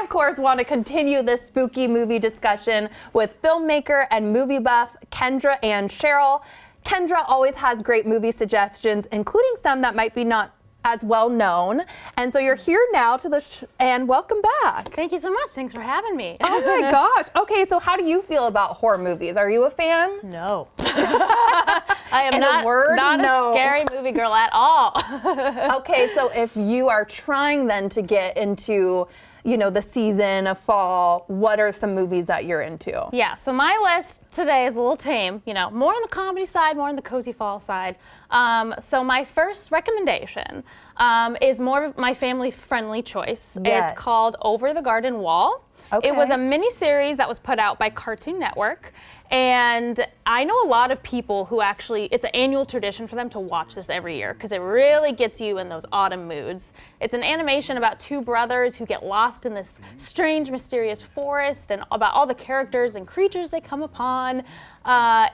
of course, want to continue this spooky movie discussion with filmmaker and movie buff Kenda Ann Sherrill. Kendra always has great movie suggestions, including some that might be not as well known. And so you're here now and welcome back. Thank you so much. Thanks for having me. Oh my gosh. Okay, so how do you feel about horror movies? Are you a fan? No. I am In not, a word, not no. a scary movie girl at all. Okay, so if you are trying then to get into, you know, the season of fall, what are some movies that you're into? Yeah, so my list today is a little tame, you know, more on the comedy side, more on the cozy fall side. So my first recommendation is more of my family-friendly choice. Yes. It's called Over the Garden Wall. Okay. It was a mini-series that was put out by Cartoon Network. And I know a lot of people who actually, it's an annual tradition for them to watch this every year because it really gets you in those autumn moods. It's an animation about two brothers who get lost in this strange, mysterious forest and about all the characters and creatures they come upon.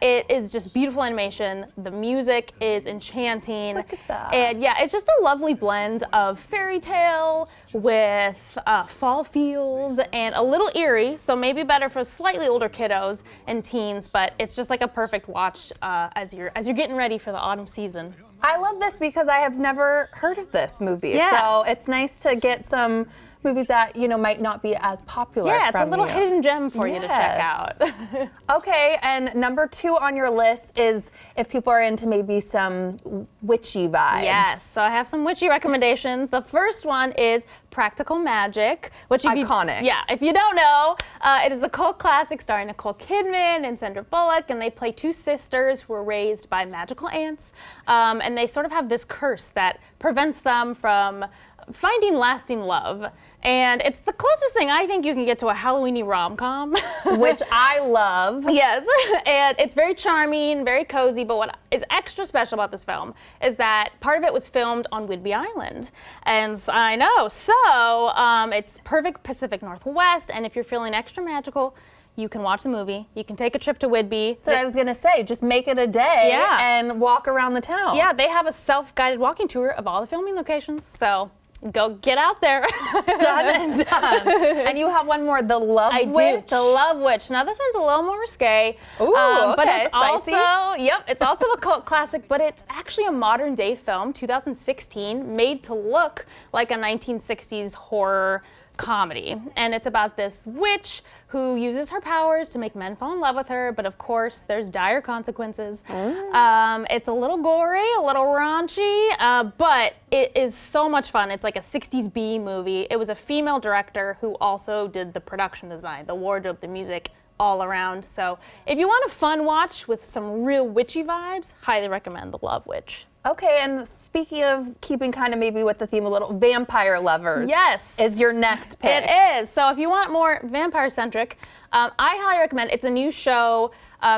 It is just beautiful animation. The music is enchanting. Look at that. And yeah, it's just a lovely blend of fairy tale with fall feels and a little eerie, so maybe better for slightly older kiddos and teens, but it's just like a perfect watch as you're getting ready for the autumn season. I love this because I have never heard of this movie. Yeah. So it's nice to get some movies that, you know, might not be as popular Yeah, it's a from little you. hidden gem for you to check Yes. out. Okay, and number 2 on your list is if people are into maybe some witchy vibes. Yes, so I have some witchy recommendations. The first one is Practical Magic, which Iconic. If you don't know, it is a cult classic starring Nicole Kidman and Sandra Bullock, and they play two sisters who were raised by magical aunts, and they sort of have this curse that prevents them from finding lasting love. And it's the closest thing I think you can get to a Halloween-y rom-com. Which I love. Yes, and it's very charming, very cozy, but what is extra special about this film is that part of it was filmed on Whidbey Island. And I know, so it's perfect Pacific Northwest, and if you're feeling extra magical, you can watch the movie, you can take a trip to Whidbey. That's what I was gonna say, just make it a day and walk around the town. Yeah, they have a self-guided walking tour of all the filming locations, so go get out there. Done and done. And you have one more, The Love Witch. I do, The Love Witch. Now this one's a little more risque. Ooh, but okay, it's spicy. it's also a cult classic, but it's actually a modern day film, 2016, made to look like a 1960s horror comedy. And it's about this witch who uses her powers to make men fall in love with her, but of course there's dire consequences. It's a little gory, a little raunchy, but it is so much fun. It's like a 60s B movie. It was a female director who also did the production design, the wardrobe, the music, all around. So if you want a fun watch with some real witchy vibes, highly recommend The Love Witch. Okay, and speaking of keeping kind of maybe with the theme a little, Vampire Lovers. Yes. Is your next pick. It is. So if you want more vampire-centric, I highly recommend, it's a new show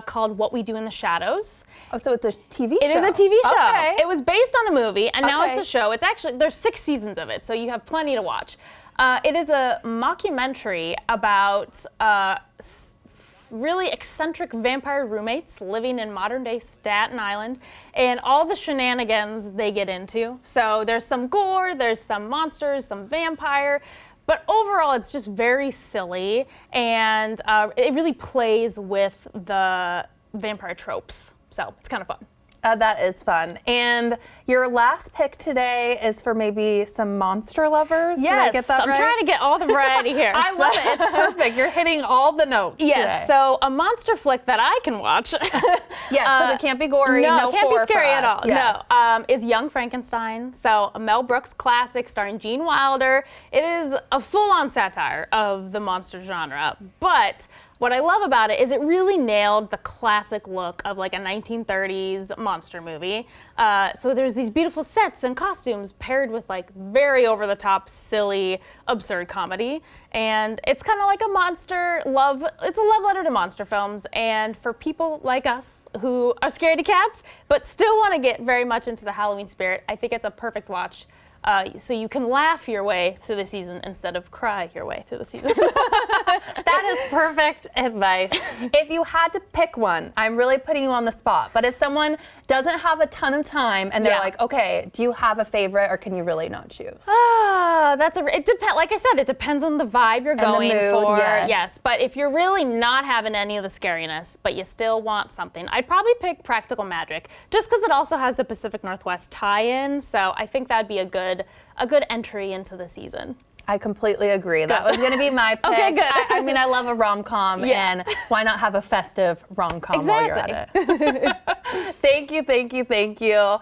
called What We Do in the Shadows. Oh, so it's a TV show. It is a TV show. Okay. It was based on a movie, and now it's Okay. a show. It's actually, there's 6 seasons of it, so you have plenty to watch. It is a mockumentary about really eccentric vampire roommates living in modern-day Staten Island and all the shenanigans they get into. So there's some gore, there's some monsters, some vampire, but overall it's just very silly, and it really plays with the vampire tropes. So it's kind of fun. That is fun. And your last pick today is for maybe some monster lovers? Did I get that I'm right? trying to get all the variety here. I love it. It's perfect. You're hitting all the notes Yes, today. so a monster flick that I can watch. Yes, because it can't be gory. No, it can't be horror scary for at us. all. Yes. No, is Young Frankenstein. So a Mel Brooks classic starring Gene Wilder. It is a full-on satire of the monster genre, but what I love about it is it really nailed the classic look of like a 1930s monster movie. So there's these beautiful sets and costumes paired with like very over-the-top, silly, absurd comedy. And it's kind of like a monster love, it's a love letter to monster films. And for people like us who are scaredy cats, but still want to get very much into the Halloween spirit, I think it's a perfect watch. so you can laugh your way through the season instead of cry your way through the season. That is perfect advice. If you had to pick one, I'm really putting you on the spot, but if someone doesn't have a ton of time and they're like, okay, do you have a favorite or can you really not choose? It depends. Like I said, it depends on the vibe you're going mood, for. yes. But if you're really not having any of the scariness, but you still want something, I'd probably pick Practical Magic, just because it also has the Pacific Northwest tie-in. So I think that'd be a good entry into the season. I completely agree. That was going to be my pick. Okay, good. I mean, I love a rom-com, and why not have a festive rom-com while you're at it? Thank you, thank you, thank you.